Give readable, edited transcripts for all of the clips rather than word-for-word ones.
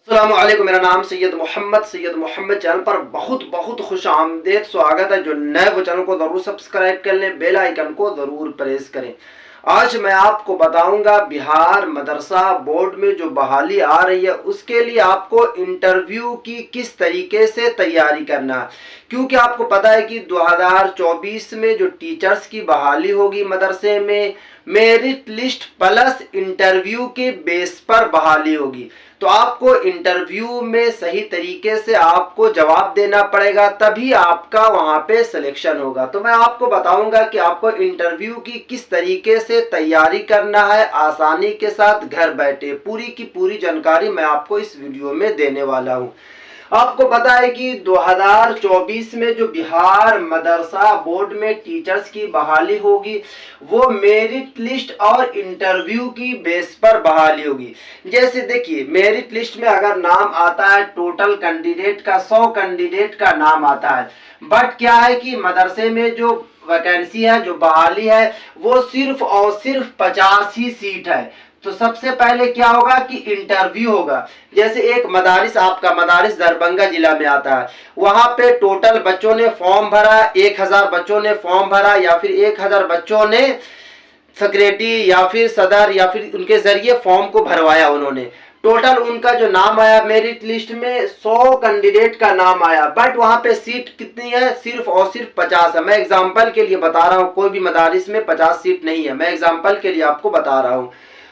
अस्सलामुअलैकुम, मेरा नाम सैयद मोहम्मद चैनल पर बहुत बहुत खुश आमदेद स्वागत है। जो नए वो चैनल को ज़रूर सब्सक्राइब कर लें, बेल आइकन को ज़रूर प्रेस करें। आज मैं आपको बताऊंगा बिहार मदरसा बोर्ड में जो बहाली आ रही है उसके लिए आपको इंटरव्यू की किस तरीके से तैयारी करना है, क्योंकि आपको पता है कि 2024 में जो टीचर्स की बहाली होगी मदरसे में मेरिट लिस्ट प्लस इंटरव्यू के बेस पर बहाली होगी। तो आपको इंटरव्यू में सही तरीके से आपको जवाब देना पड़ेगा, तभी आपका वहां पे सिलेक्शन होगा। तो मैं आपको बताऊंगा कि आपको इंटरव्यू की किस तरीके से तैयारी करना है आसानी के साथ घर बैठे। पूरी की पूरी जानकारी मैं आपको इस वीडियो में देने वाला हूं। आपको पता है कि 2024 में जो बिहार मदरसा बोर्ड में टीचर्स की बहाली होगी वो मेरिट लिस्ट और इंटरव्यू की बेस पर बहाली होगी। जैसे देखिए, मेरिट लिस्ट में अगर नाम आता है टोटल कैंडिडेट का 100 कैंडिडेट का नाम आता है, बट क्या है कि मदरसे में जो वैकेंसी है, जो बहाली है, वो सिर्फ और सिर्फ 50 ही सीट है। तो सबसे पहले क्या होगा कि इंटरव्यू होगा। जैसे एक मदारिस, आपका मदारिस दरभंगा जिला में आता है, वहां पे टोटल बच्चों ने फॉर्म भरा, 1000 बच्चों ने फॉर्म भरा, या फिर 1000 बच्चों ने सेक्रेटरी या फिर सदर या फिर उनके जरिए फॉर्म को भरवाया उन्होंने। टोटल उनका जो नाम आया मेरिट लिस्ट में 100 कैंडिडेट का नाम आया, बट वहां पे सीट कितनी है? सिर्फ और सिर्फ 50 है। मैं एग्जांपल के लिए बता रहा हूं, कोई भी मदारिस में 50 सीट नहीं है, मैं एग्जांपल के लिए आपको बता रहा हूं।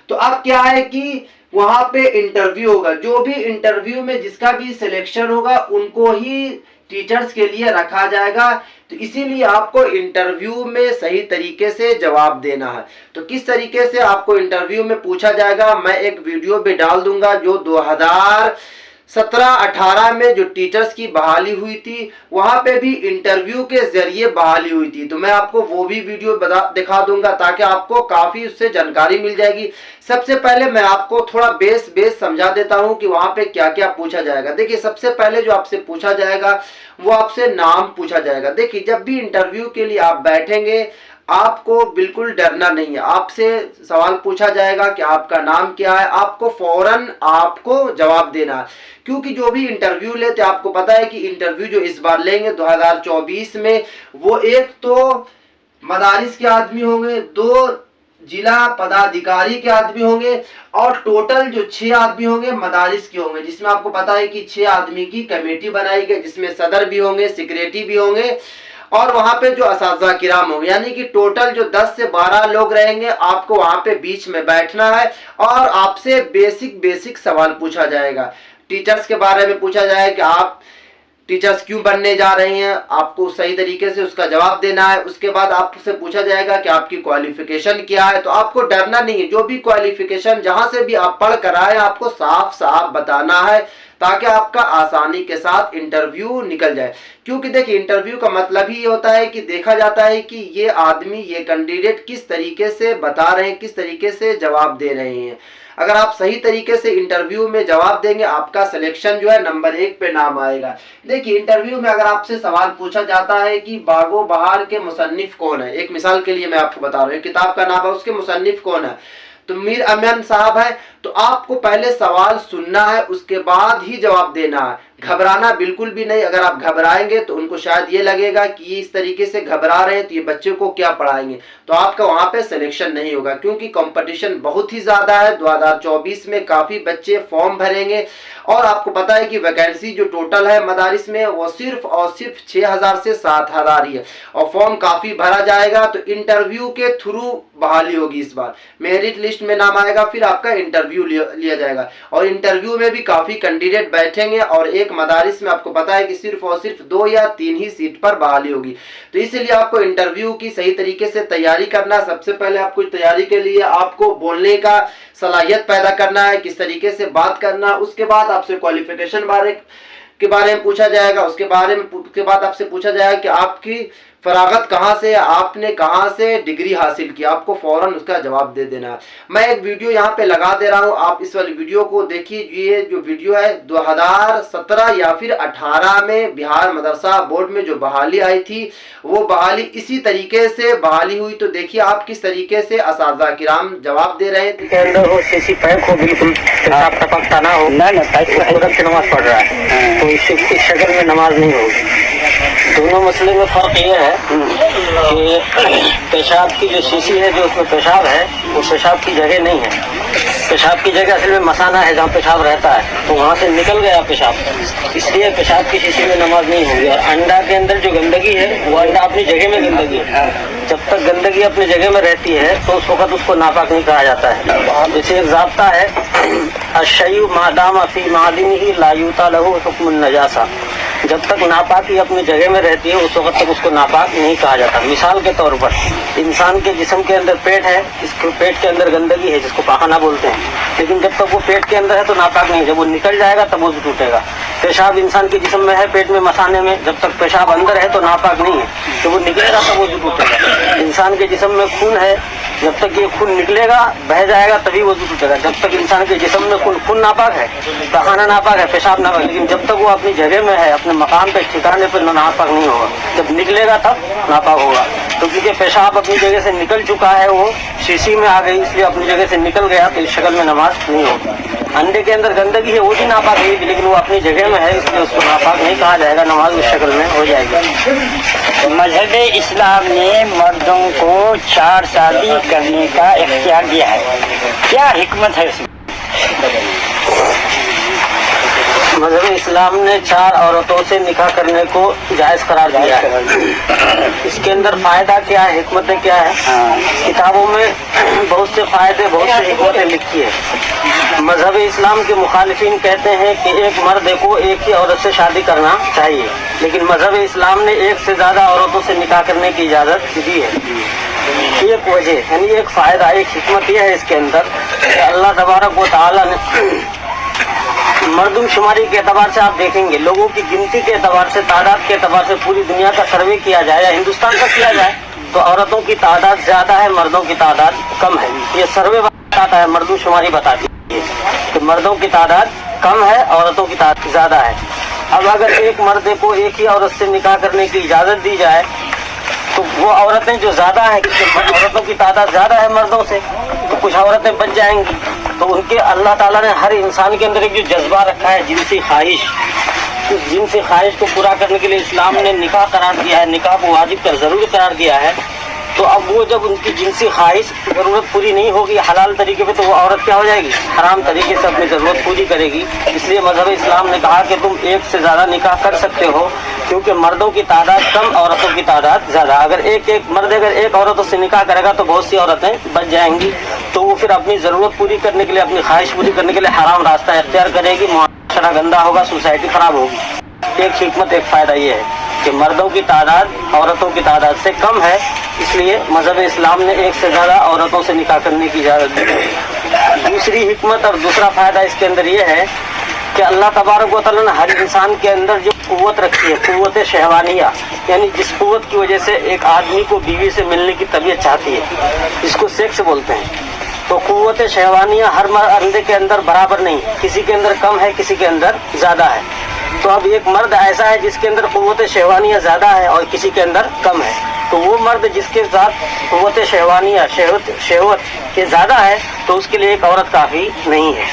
तो अब क्या है कि वहां पे इंटरव्यू होगा। जो भी इंटरव्यू में जिसका भी सिलेक्शन होगा उनको ही टीचर्स के लिए रखा जाएगा। तो इसीलिए आपको इंटरव्यू में सही तरीके से जवाब देना है। तो किस तरीके से आपको इंटरव्यू में पूछा जाएगा, मैं एक वीडियो भी डाल दूंगा। जो 2017-18 में जो टीचर्स की बहाली हुई थी वहां पे भी इंटरव्यू के जरिए बहाली हुई थी, तो मैं आपको वो भी वीडियो दिखा दूंगा ताकि आपको काफी उससे जानकारी मिल जाएगी। सबसे पहले मैं आपको थोड़ा बेस समझा देता हूं कि वहां पे क्या क्या पूछा जाएगा। देखिए, सबसे पहले जो आपसे पूछा जाएगा वो आपसे नाम पूछा जाएगा। देखिए, जब भी इंटरव्यू के लिए आप बैठेंगे आपको बिल्कुल डरना नहीं है। आपसे सवाल पूछा जाएगा कि आपका नाम क्या है, आपको फौरन आपको जवाब देना है, क्योंकि जो भी इंटरव्यू लेते आपको पता है कि इंटरव्यू जो इस बार लेंगे 2024 में वो एक तो मदारिस के आदमी होंगे, 2 जिला पदाधिकारी के आदमी होंगे, और टोटल जो 6 आदमी होंगे मदारिस के होंगे, जिसमें आपको पता है कि 6 आदमी की कमेटी बनाई गई, जिसमें सदर भी होंगे, सेक्रेटरी भी होंगे, और वहां पे जो असातिज़ा किराम होंगे। यानी कि टोटल जो 10 से 12 लोग रहेंगे। आपको वहां पे बीच में बैठना है और आपसे बेसिक सवाल पूछा जाएगा। टीचर्स के बारे में पूछा जाएगा कि आप टीचर्स क्यों बनने जा रहे हैं, आपको सही तरीके से उसका जवाब देना है। उसके बाद आपसे पूछा जाएगा कि आपकी क्वालिफिकेशन क्या है। तो आपको डरना नहीं है, जो भी क्वालिफिकेशन जहां से भी आप पढ़ कर आए आपको साफ बताना है, ताकि आपका आसानी के साथ इंटरव्यू निकल जाए। क्योंकि देखिए, इंटरव्यू का मतलब ही ये होता है कि देखा जाता है कि ये आदमी, ये कैंडिडेट किस तरीके से बता रहे हैं, किस तरीके से जवाब दे रहे हैं। अगर आप सही तरीके से इंटरव्यू में जवाब देंगे आपका सिलेक्शन जो है नंबर 1 पे नाम आएगा। देखिए, इंटरव्यू में अगर आपसे सवाल पूछा जाता है कि बागो बहार के मुसन्निफ कौन है, एक मिसाल के लिए मैं आपको बता रहा हूँ, किताब का नाम है, उसके मुसन्निफ कौन है, तो मीर अमन साहब है। तो आपको पहले सवाल सुनना है, उसके बाद ही जवाब देना है। घबराना बिल्कुल भी नहीं। अगर आप घबराएंगे तो उनको शायद ये लगेगा कि ये इस तरीके से घबरा रहे हैं तो ये बच्चे को क्या पढ़ाएंगे, तो आपका वहां पे सिलेक्शन नहीं होगा। क्योंकि कंपटीशन बहुत ही ज्यादा है। 2024 में काफी बच्चे फॉर्म भरेंगे, और आपको पता है कि वैकेंसी जो टोटल है मदारिस में वो सिर्फ और सिर्फ 6000 से 7000 ही है, और फॉर्म काफी भरा जाएगा। तो इंटरव्यू के थ्रू बहाली होगी। इस बार मेरिट लिस्ट में नाम आएगा, फिर आपका इंटरव्यू लिया जाएगा, और इंटरव्यू में भी काफी कैंडिडेट बैठेंगे, और एक मदारिस में आपको पता है कि सिर्फ और सिर्फ 2 या 3 ही सीट पर बहाली होगी। तो इसलिए आपको इंटरव्यू की सही तरीके से तैयारी करना। सबसे पहले आपको तैयारी के लिए आपको बोलने का सलाहियत पैदा करना है, किस तरीके से बात करना। उसके बाद आपसे क्वालिफिकेशन के बारे में पूछा जाएगा। उसके बाद आपसे पूछा जाएगा कि आपकी फरागत कहाँ से, आपने कहाँ से डिग्री हासिल की, आपको फौरन उसका जवाब दे देना है। मैं एक वीडियो यहाँ पे लगा दे रहा हूँ, आप इस वाली वीडियो को देखिए। ये जो वीडियो है 2017 या फिर 18 में बिहार मदरसा बोर्ड में जो बहाली आई थी, वो बहाली इसी तरीके से बहाली हुई। तो देखिए आप किस तरीके से असातिज़ा किराम जवाब दे रहे थे। के अंदर हो सीसी पैक हो, बिल्कुल पेशाब टपकता ना हो, तुरंत नमाज पढ़ रहा है, तो इससे इस शक्ल में नमाज नहीं होगी। दोनों मसले में फर्क ये है कि पेशाब की जो शीशी है, जो उसमें पेशाब है, वो पेशाब की जगह नहीं है। पेशाब की जगह असल में मसाना है जहाँ पेशाब रहता है, तो वहाँ से निकल गया पेशाब, इसलिए पेशाब की शीशी में नमाज नहीं होगी। और अंडा के अंदर जो गंदगी है, वो अंडा अपनी जगह में गंदगी है। जब तक गंदगी अपनी जगह में रहती है तो उस वक्त उसको नापाक नहीं कहा जाता है। जैसे एक ज़ाब्ता है, अशयु मादामा फी मादिनिही ला युता लहु हुक्मुन नजासा। जब तक नापाकी अपनी जगह में रहती है उस वक्त तक उसको नापाक नहीं कहा जाता। मिसाल के तौर पर इंसान के जिस्म के अंदर पेट है, इसके पेट के अंदर गंदगी है जिसको पाखाना बोलते हैं, लेकिन जब तक वो पेट के अंदर है तो नापाक नहीं। जब वो निकल जाएगा तब वो टूटेगा। पेशाब इंसान के जिस्म में है, पेट में मसाने में, जब तक पेशाब अंदर है तो नापाक नहीं है, तो वो निकलेगा तब वो टूटेगा। इंसान के जिस्म में खून है, जब तक ये खून निकलेगा, बह जाएगा, तभी वजू टूटेगा। जब तक इंसान के जिस्म में खून नापाक है, पखाना नापाक है, पेशाब नापाक, लेकिन जब तक वो अपनी जगह में है, अपने मकाम पे ठिकाने पर नापाक नहीं होगा। जब निकलेगा तब नापाक होगा। तो क्योंकि पेशाब अपनी जगह से निकल चुका है, वो शीशी में आ गई, इसलिए अपनी जगह से निकल गया, तो इस शक्ल में नमाज नहीं होगी। अंडे के अंदर गंदगी है, वो भी नापाक है, लेकिन वो अपनी जगह में है, इसलिए उसको नापाक नहीं कहा जाएगा, नमाज उस शक्ल में हो जाएगी। मजहब इस्लाम ने मर्दों को 4 शादी करने का इख्तियार दिया है, क्या हिकमत है इसमें? मजहब इस्लाम ने 4 औरतों से निकाह करने को जायज़ करार दिया है। इसके अंदर फ़ायदा क्या है, हिकमतें क्या है? किताबों में बहुत से फ़ायदे, बहुत से हिकमतें लिखी है। मजहब इस्लाम के मुखालिफिन कहते हैं कि एक मर्द को एक ही औरत से शादी करना चाहिए, लेकिन मजहब इस्लाम ने 1 से ज़्यादा औरतों से निकाह करने की इजाज़त दी है। एक वजह यानी एक फ़ायदा, एक हिकमत यह है इसके अंदर कि अल्लाह तबारक व तआला ने मर्दमशुमारी के एतबार से आप देखेंगे, लोगों की गिनती के एतबार से, तादाद के एतबार से पूरी दुनिया का सर्वे किया जाए या हिंदुस्तान का किया जाए, तो औरतों की तादाद ज़्यादा है, मर्दों की तादाद कम है। ये सर्वे बताता है, मर्दमशुमारी बताती है कि मर्दों की तादाद कम है, औरतों की तादाद ज़्यादा है। अब अगर एक मर्द को एक ही औरत से निकाह करने की इजाज़त दी जाए, तो वो औरतें जो ज़्यादा है, औरतों की तादाद ज़्यादा है मर्दों से, तो कुछ औरतें बच जाएंगी। तो उनके अल्लाह ताला ने हर इंसान के अंदर एक जो जज्बा रखा है, जिनसी ख्वाहिश, उस जिनसी ख्वाहिश को पूरा करने के लिए इस्लाम ने निकाह करार दिया है, निकाह को वाजिब का ज़रूरी करार दिया है। तो अब वो जब उनकी जिनसी ख्वाहिश ज़रूरत पूरी नहीं होगी हलाल तरीके पे, तो वो औरत क्या हो जाएगी, हराम तरीके से अपनी ज़रूरत पूरी करेगी। इसलिए मजहब इस्लाम ने कहा कि तुम 1 से ज़्यादा निकाह कर सकते हो, क्योंकि मर्दों की तादाद कम, औरतों की तादाद ज़्यादा। अगर एक मर्द अगर एक औरतों से निकाह करेगा तो बहुत सी औरतें बच जाएंगी, तो वो फिर अपनी ज़रूरत पूरी करने के लिए, अपनी ख्वाहिश पूरी करने के लिए हराम रास्ता इख्तियार करेगी, मुआशरा गंदा होगा, सोसाइटी ख़राब होगी। एक हिकमत, एक फ़ायदा ये है कि मर्दों की तादाद औरतों की तादाद से कम है, इसलिए मजहब इस्लाम ने 1 से ज़्यादा औरतों से निकाह करने की इजाज़त दी है। दूसरी हिकमत और दूसरा फ़ायदा इसके अंदर ये है कि अल्लाह तबारक व तआला ने हर इंसान के अंदर जो क़ुव्वत रखी है, क़ुव्वत शहवानिया, यानी जिस क़ुव्वत की वजह से एक आदमी को बीवी से मिलने की तबीयत चाहती है, इसको सेक्स बोलते हैं। तो क़ुव्वत शहवानिया हर मर्द के अंदर बराबर नहीं, किसी के अंदर कम है, किसी के अंदर ज़्यादा है। तो अब एक मर्द ऐसा है जिसके अंदर क़ुव्वत शहवानिया ज़्यादा है और किसी के अंदर कम है, तो वो मर्द जिसके साथ क़ुव्वत शहवानिया, शहवत के ज़्यादा है, तो उसके लिए एक औरत काफ़ी नहीं है।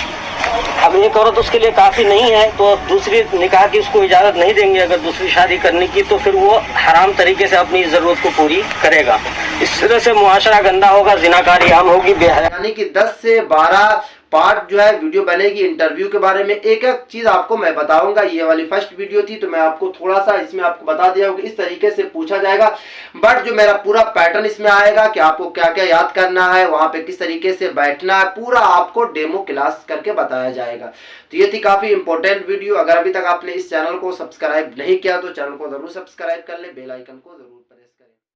अब एक औरत उसके लिए काफ़ी नहीं है, तो दूसरी निकाह की उसको इजाज़त नहीं देंगे अगर दूसरी शादी करने की, तो फिर वो हराम तरीके से अपनी ज़रूरत को पूरी करेगा। इस तरह से मुआशरा गंदा होगा, ज़िनाकारी आम होगी, यानी कि 10 से 12 पार्ट जो है वीडियो बनेगी इंटरव्यू के बारे में। एक एक चीज आपको मैं बताऊंगा। ये वाली फर्स्ट वीडियो थी तो मैं आपको थोड़ा सा इसमें आपको बता दिया होगा इस तरीके से पूछा जाएगा, बट जो मेरा पूरा पैटर्न इसमें आएगा कि आपको क्या क्या याद करना है, वहां पे किस तरीके से बैठना है, पूरा आपको डेमो क्लास करके बताया जाएगा। तो ये थी काफी इंपॉर्टेंट वीडियो। अगर अभी तक आपने इस चैनल को सब्सक्राइब नहीं किया तो चैनल को जरूर सब्सक्राइब कर ले, बेल आइकन को जरूर